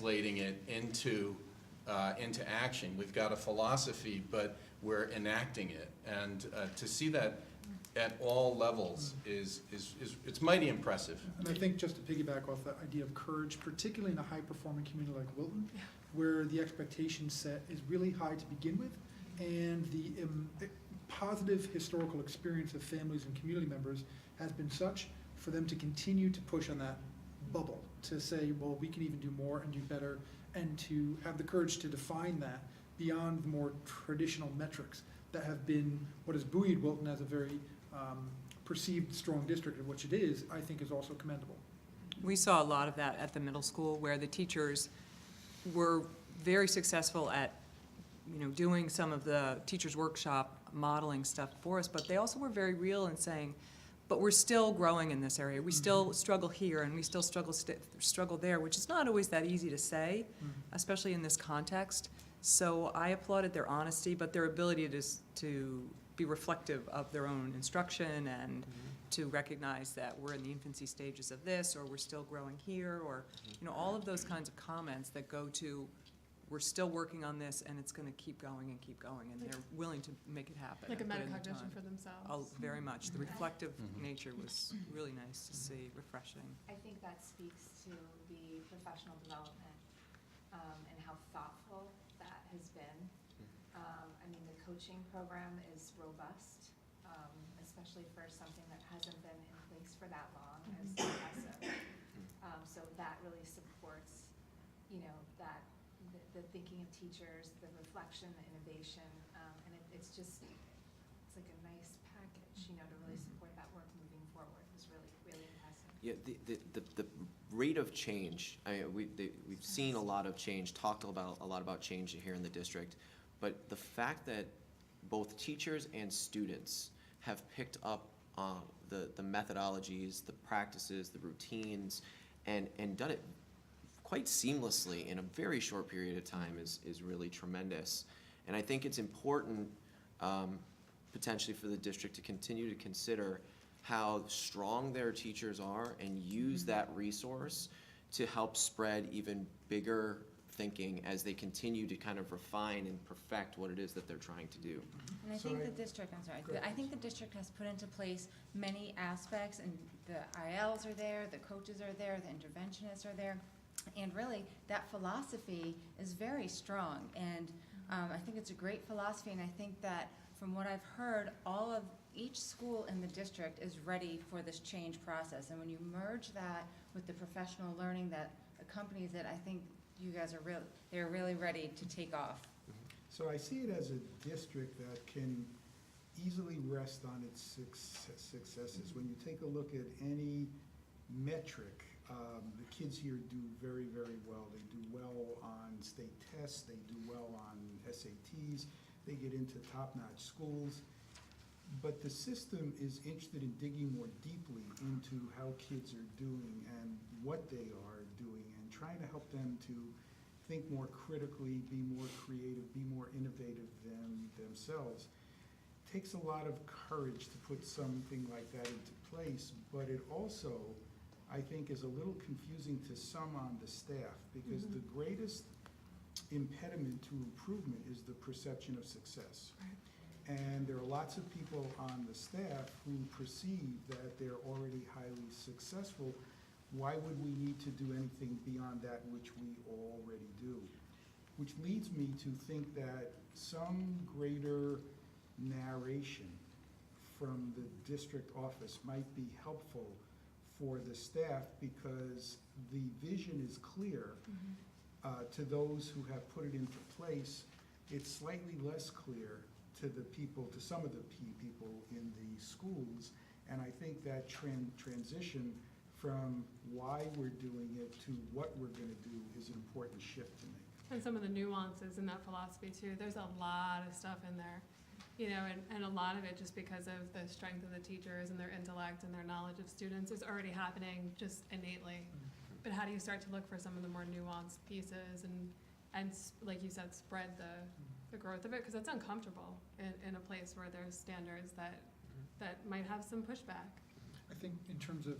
translating it into action. We've got a philosophy, but we're enacting it. And to see that at all levels is it's mighty impressive. And I think just to piggyback off that idea of courage, particularly in a high-performing community like Wilton, where the expectation set is really high to begin with, and the positive historical experience of families and community members has been such for them to continue to push on that bubble, to say, well, we can even do more and do better, and to have the courage to define that beyond the more traditional metrics that have been what has buoyed Wilton as a very perceived strong district, which it is, I think is also commendable. We saw a lot of that at the middle school, where the teachers were very successful at, doing some of the teachers' workshop modeling stuff for us, but they also were very real in saying, but we're still growing in this area. We still struggle here, and we still struggle there, which is not always that easy to say, especially in this context. So I applauded their honesty, but their ability to be reflective of their own instruction and to recognize that we're in the infancy stages of this, or we're still growing here, or all of those kinds of comments that go to, we're still working on this, and it's going to keep going, and they're willing to make it happen. Like a metacognition for themselves. Oh, very much. The reflective nature was really nice to see, refreshing. I think that speaks to the professional development and how thoughtful that has been. I mean, the coaching program is robust, especially for something that hasn't been in place for that long as impressive. So that really supports, that the thinking of teachers, the reflection, the innovation, and it's like a nice package, to really support that work moving forward. It was really, really impressive. Yeah, the rate of change, we've seen a lot of change, talked a lot about change here in the district, but the fact that both teachers and students have picked up the methodologies, the practices, the routines, and done it quite seamlessly in a very short period of time is really tremendous. And I think it's important potentially for the district to continue to consider how strong their teachers are and use that resource to help spread even bigger thinking as they continue to kind of refine and perfect what it is that they're trying to do. And I think the district, I think the district has put into place many aspects, and the ILs are there, the coaches are there, the interventionists are there, and really that philosophy is very strong. And I think it's a great philosophy, and I think that from what I've heard, each school in the district is ready for this change process. And when you merge that with the professional learning that accompanies it, I think you guys are they're really ready to take off. So I see it as a district that can easily rest on its successes. When you take a look at any metric, the kids here do very, very well. They do well on state tests, they do well on SATs, they get into top-notch schools. But the system is interested in digging more deeply into how kids are doing and what they are doing, and trying to help them to think more critically, be more creative, be more innovative than themselves. It takes a lot of courage to put something like that into place, but it also, I think, is a little confusing to some on the staff, because the greatest impediment to improvement is the perception of success. Right. And there are lots of people on the staff who perceive that they're already highly successful. Why would we need to do anything beyond that which we already do? Which leads me to think that some greater narration from the district office might be helpful for the staff, because the vision is clear to those who have put it into place. It's slightly less clear to the people, to some of the people in the schools, and I think that transition from why we're doing it to what we're going to do is an important shift to make. And some of the nuances in that philosophy too. There's a lot of stuff in there, and a lot of it just because of the strength of the teachers and their intellect and their knowledge of students is already happening just innately. But how do you start to look for some of the more nuanced pieces and like you said, spread the growth of it, because it's uncomfortable in a place where there's standards that might have some pushback. I think in terms of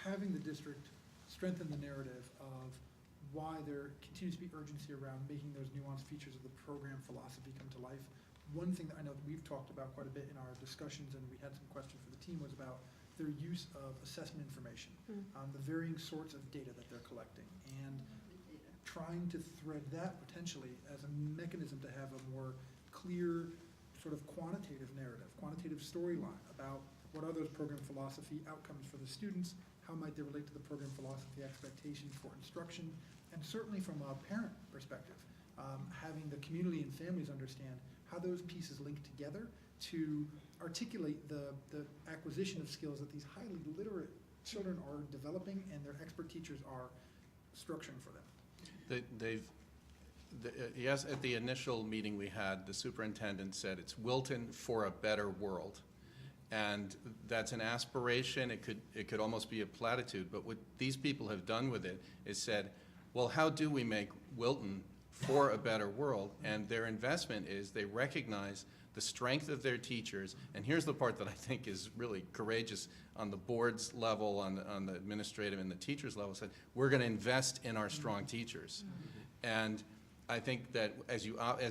having the district strengthen the narrative of why there continues to be urgency around making those nuanced features of the program philosophy come to life. One thing that I know that we've talked about quite a bit in our discussions, and we had some questions for the team, was about their use of assessment information, the varying sorts of data that they're collecting, and trying to thread that potentially as a mechanism to have a more clear sort of quantitative narrative, quantitative storyline about what are those program philosophy outcomes for the students, how might they relate to the program philosophy expectations for instruction, and certainly from a parent perspective, having the community and families understand how those pieces link together to articulate the acquisition of skills that these highly literate children are developing and their expert teachers are structuring for them. Yes, at the initial meeting we had, the superintendent said it's Wilton for a better world. And that's an aspiration. It could almost be a platitude. But what these people have done with it is said, well, how do we make Wilton for a better world? And their investment is they recognize the strength of their teachers. And here's the part that I think is really courageous on the board's level, on the administrative and the teachers' level, said, we're going to invest in our strong teachers. And I think that as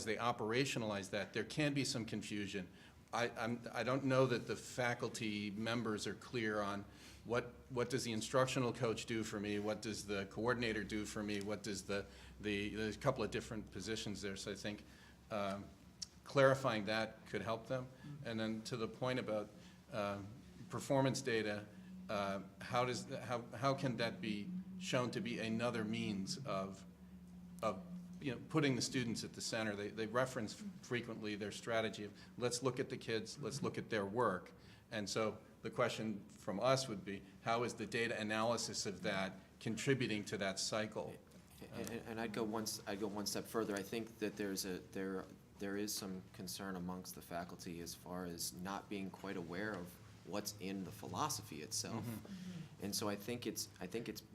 they operationalize that, there can be some confusion. I don't know that the faculty members are clear on what does the instructional coach do for me, what does the coordinator do for me, what does there's a couple of different positions there. So I think clarifying that could help them. And then to the point about performance data, how can that be shown to be another means of putting the students at the center? They reference frequently their strategy of let's look at the kids, let's look at their work. And so the question from us would be, how is the data analysis of that contributing to that cycle? And I'd go one step further. I think that there is some concern amongst the faculty as far as not being quite aware of what's in the philosophy itself. And so I think it's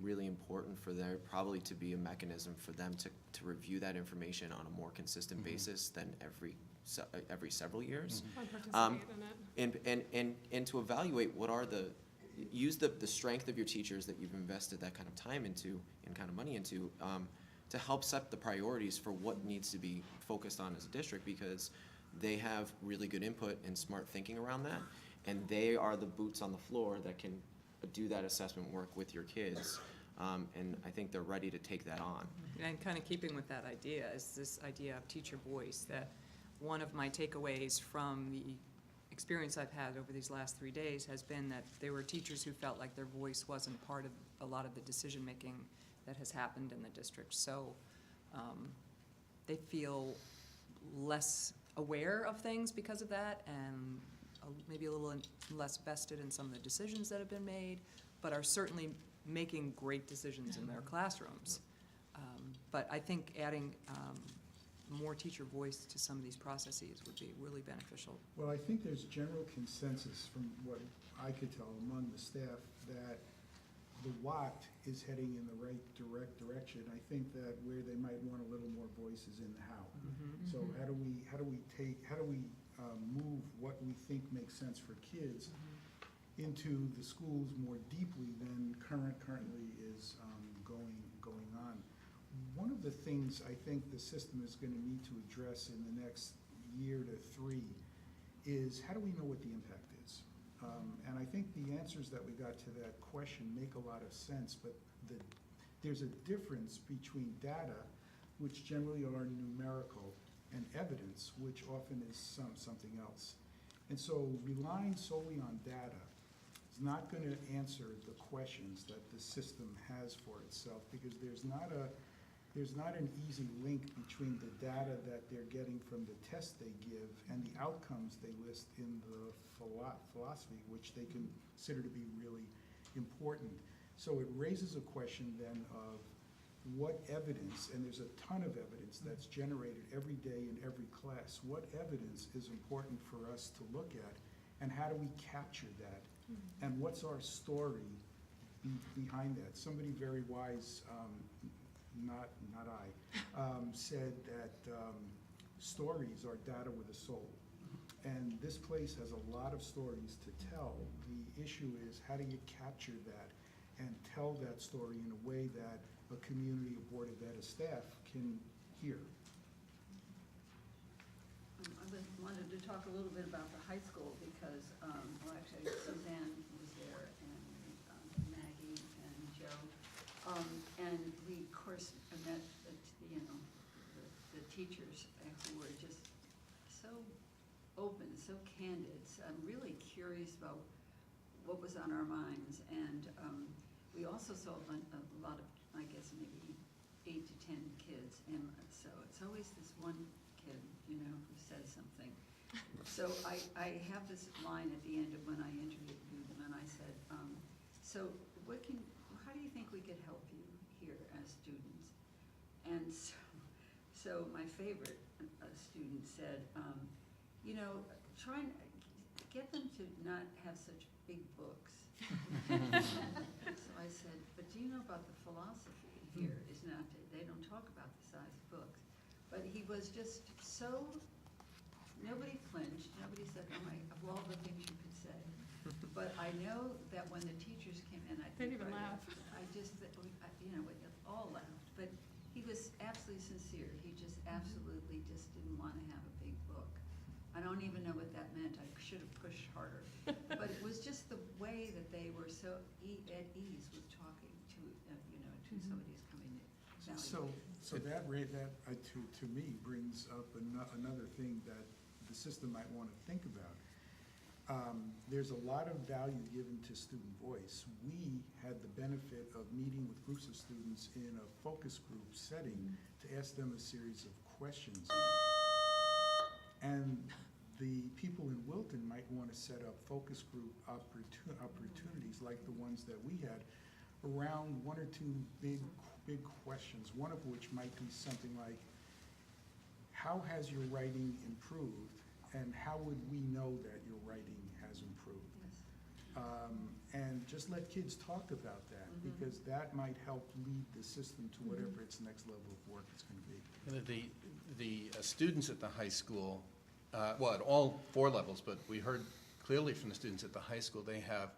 really important for there probably to be a mechanism for them to review that information on a more consistent basis than every several years. Participate in it. And to evaluate use the strength of your teachers that you've invested that kind of time into and kind of money into to help set the priorities for what needs to be focused on as a district, because they have really good input and smart thinking around that, and they are the boots on the floor that can do that assessment work with your kids. And I think they're ready to take that on. And kind of keeping with that idea is this idea of teacher voice, that one of my takeaways from the experience I've had over these last 3 days has been that there were teachers who felt like their voice wasn't part of a lot of the decision-making that has happened in the district. So they feel less aware of things because of that, and maybe a little less vested in some of the decisions that have been made, but are certainly making great decisions in their classrooms. But I think adding more teacher voice to some of these processes would be really beneficial. Well, I think there's general consensus from what I could tell among the staff that the what is heading in the right direction. I think that where they might want a little more voice is in the how. So how do we move what we think makes sense for kids into the schools more deeply than currently is going on. One of the things I think the system is going to need to address in the next year to 3 is, how do we know what the impact is? And I think the answers that we got to that question make a lot of sense, but there's a difference between data, which generally are numerical, and evidence, which often is something else. And so relying solely on data is not going to answer the questions that the system has for itself, because there's not an easy link between the data that they're getting from the test they give and the outcomes they list in the philosophy, which they consider to be really important. So it raises a question then of what evidence, and there's a ton of evidence that's generated every day in every class, what evidence is important for us to look at, and how do we capture that? And what's our story behind that? Somebody very wise, not I, said that stories are data with a soul. And this place has a lot of stories to tell. The issue is, how do you capture that and tell that story in a way that a community, a Board of Ed, a staff can hear. Wanted to talk a little bit about the high school because, well, actually Suzanne was there and Maggie and Joe. And we, of course, met, the teachers actually were just so open, so candid. So I'm really curious about what was on our minds. And we also saw a lot of, I guess, maybe 8 to 10 kids. And so it's always this one kid, who says something. So I have this line at the end of when I interviewed them, and I said, so how do you think we could help you here as students? And so my favorite student said, try and get them to not have such big books. So I said, but do you know about the philosophy here is not, they don't talk about the size of books. But he was just so, nobody flinched, nobody said, oh my, of all the things you could say. But I know that when the teachers came in, I They think. didn't even right laugh. after, I just, we all laughed, but he was absolutely sincere. He just absolutely just didn't want to have a big book. I don't even know what that meant. I should have pushed harder. But it was just the way that they were so at ease with talking to, to somebody who's coming in. So that to me brings up another thing that the system might want to think about. There's a lot of value given to student voice. We had the benefit of meeting with groups of students in a focus group setting to ask them a series of questions. And the people in Wilton might want to set up focus group opportunities like the ones that we had around one or two big questions, one of which might be something like, how has your writing improved, and how would we know that your writing has improved? Yes. And just let kids talk about that, because that might help lead the system to whatever its next level of work is going to be. The students at the high school, well, at all 4 levels, but we heard clearly from the students at the high school, they have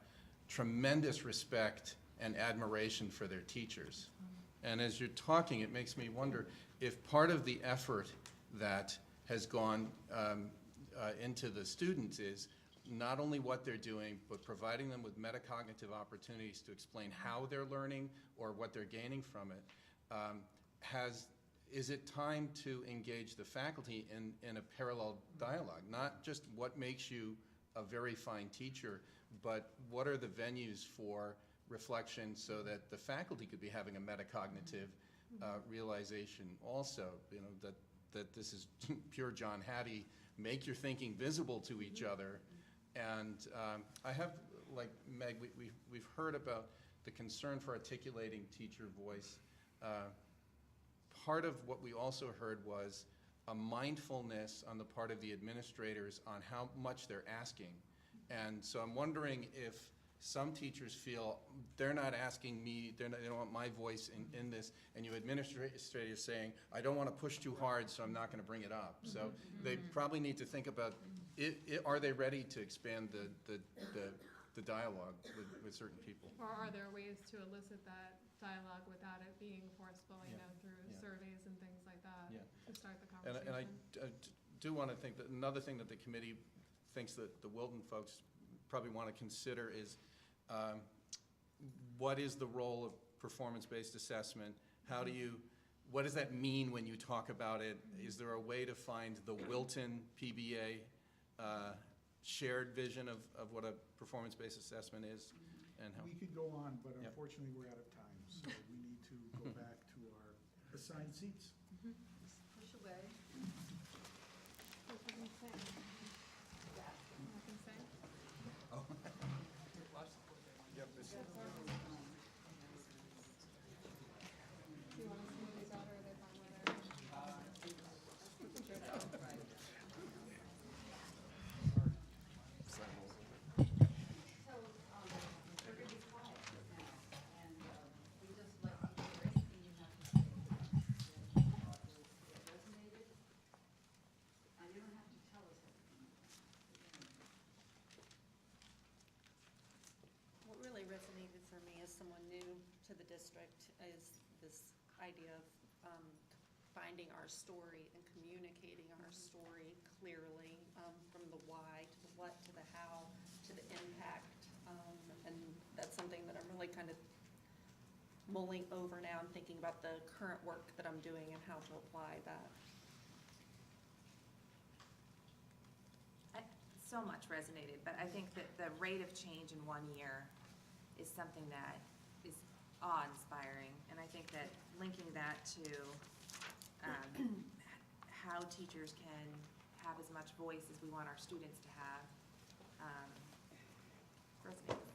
tremendous respect and admiration for their teachers. And as you're talking, it makes me wonder if part of the effort that has gone into the students is not only what they're doing, but providing them with metacognitive opportunities to explain how they're learning or what they're gaining from it. Is it time to engage the faculty in a parallel dialogue? Not just what makes you a very fine teacher, but what are the venues for reflection so that the faculty could be having a metacognitive realization also, that this is pure John Hattie, make your thinking visible to each other. And I have, like Meg, we've heard about the concern for articulating teacher voice. Part of what we also heard was a mindfulness on the part of the administrators on how much they're asking. And so I'm wondering if some teachers feel they're not asking me, they don't want my voice in this, and you administrators saying, I don't want to push too hard, so I'm not going to bring it up. So they probably need to think about, are they ready to expand the dialogue with certain people? Or are there ways to elicit that dialogue without it being forceful, through surveys and things like that, to start the conversation? And I do want to think that another thing that the committee thinks that the Wilton folks probably want to consider is what is the role of performance-based assessment? What does that mean when you talk about it? Is there a way to find the Wilton PBA shared vision of what a performance-based assessment is? And how? We could go on, but Yep. unfortunately, we're out of time, so we need to go back to our assigned seats. Just push away. Nothing saying. Nothing saying? Do you want us to move these out, or are they fine with it? So, we're gonna be quiet now, and, we just like to hear anything you have to say. It resonated, and you don't have to tell us everything. What really resonated for me to the district is this idea of finding our story and communicating our story clearly, from the why to the what to the how to the impact. And that's something that I'm really kind of mulling over now and thinking about the current work that I'm doing and how to apply that. So much resonated, but I think that the rate of change in 1 year is something that is awe-inspiring, and I think that linking that to how teachers can have as much voice as we want our students to have resonates.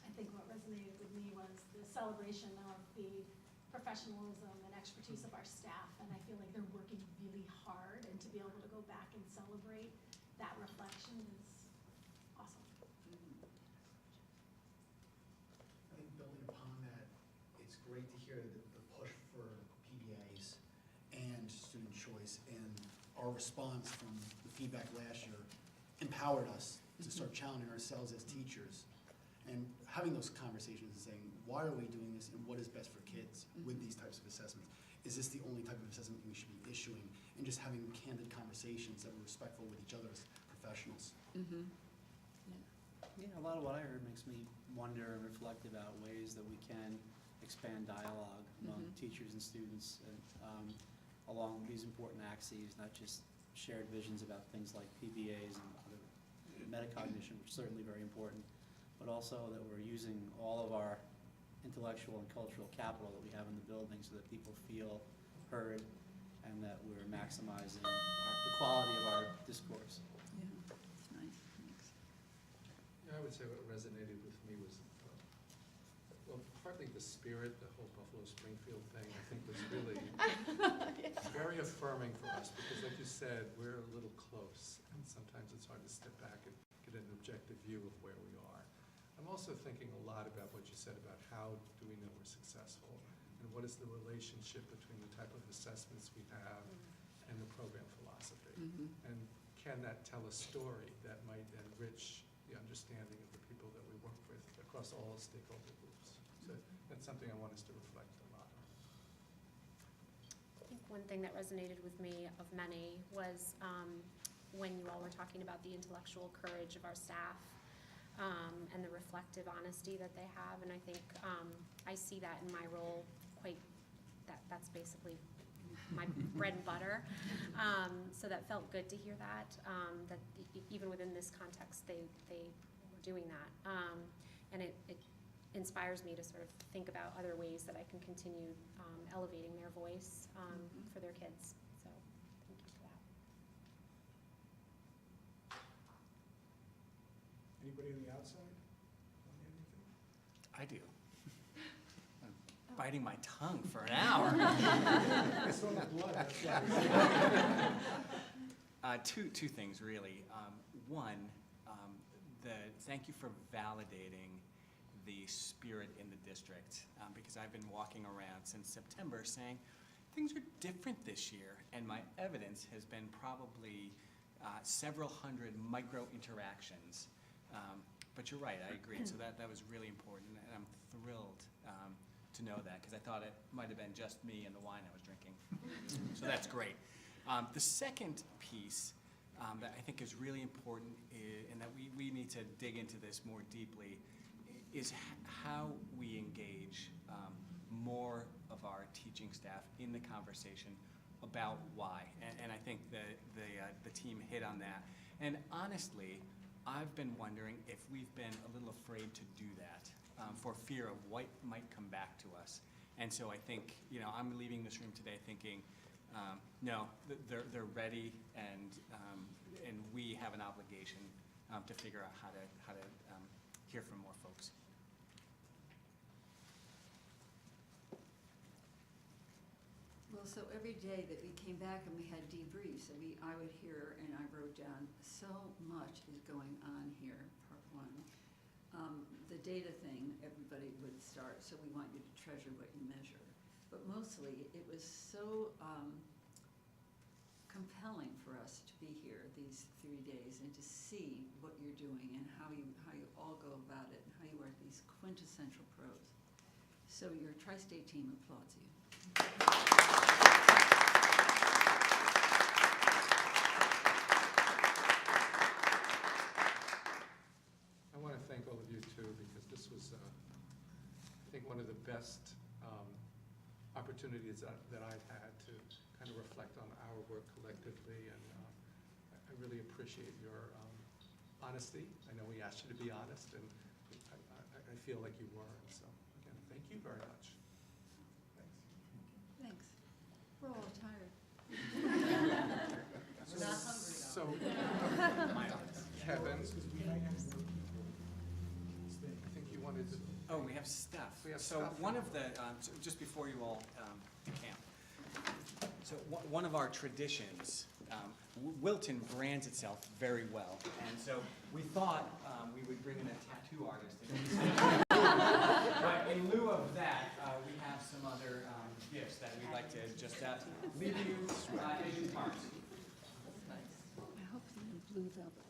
I think what resonated with me was the celebration of the professionalism and expertise of our staff, and I feel like they're working really hard, and to be able to go back and celebrate that reflection is awesome. I think building upon that, it's great to hear the push for PBAs and student choice, and our response from the feedback last year empowered us to start challenging ourselves as teachers and having those conversations and saying, why are we doing this and what is best for kids with these types of assessments? Is this the only type of assessment we should be issuing? And just having candid conversations that were respectful with each other as professionals. Yeah, a lot of what I heard makes me wonder and reflect about ways that we can expand dialogue among teachers and students and, along these important axes, not just shared visions about things like PBAs and other metacognition, which is certainly very important, but also that we're using all of our intellectual and cultural capital that we have in the building so that people feel heard and that we're maximizing the quality of our discourse. Yeah, that's nice, thanks. Yeah, I would say what resonated with me was, well, partly the spirit, the whole Buffalo Springfield thing, I think was really very affirming for us, because like you said, we're a little close, and sometimes it's hard to step back and get an objective view of where we are. I'm also thinking a lot about what you said about how do we know we're successful, and what is the relationship between the type of assessments we have and the program philosophy. And can that tell a story that might enrich the understanding of the people that we work with across all stakeholder groups? So that's something I want us to reflect a lot on. I think one thing that resonated with me of many was when you all were talking about the intellectual courage of our staff and the reflective honesty that they have. And I think I see that in my role quite, that's basically my bread and butter. So that felt good to hear that, even within this context, they were doing that. And it inspires me to sort of think about other ways that I can continue elevating their voice for their kids. So thank you for that. Anybody on the outside? Want anything? I do. I'm biting my tongue for an hour. I saw the blood, that's why. Two things, really. One, thank you for validating the spirit in the district, because I've been walking around since September saying things are different this year, and my evidence has been probably several hundred micro interactions. But you're right, I agree. So that was really important, and I'm thrilled to know that, because I thought it might have been just me and the wine I was drinking. So that's great. The second piece that I think is really important, and that we need to dig into this more deeply, is how we engage more of our teaching staff in the conversation about why. And I think the team hit on that. And honestly, I've been wondering if we've been a little afraid to do that for fear of what might come back to us. And so I think, I'm leaving this room today thinking, no, they're ready, and we have an obligation to figure out how to hear from more folks. Well, so every day that we came back and we had debriefs, I would hear, and I wrote down, so much is going on here, part one. The data thing, everybody would start, so we want you to treasure what you measure. But mostly, it was so compelling for us to be here these 3 days and to see what you're doing and how you all go about it and how you are these quintessential pros. So your tri-state team applauds you. I want to thank all of you too, because this was, I think, one of the best opportunities that I've had to kind of reflect on our work collectively, and I really appreciate your honesty. I know we asked you to be honest, and I feel like you were, and so, again, thank you very much. Thanks. We're all tired. We're not hungry though. So, Kevin, I think you wanted to. Oh, we have stuff. We have So stuff. one of the, so just before you all camp, so one of our traditions, Wilton brands itself very well, and so we thought we would bring in a tattoo artist. But in lieu of that, we have some other gifts that we'd like to just leave you in your cards. I hope you blew velvet.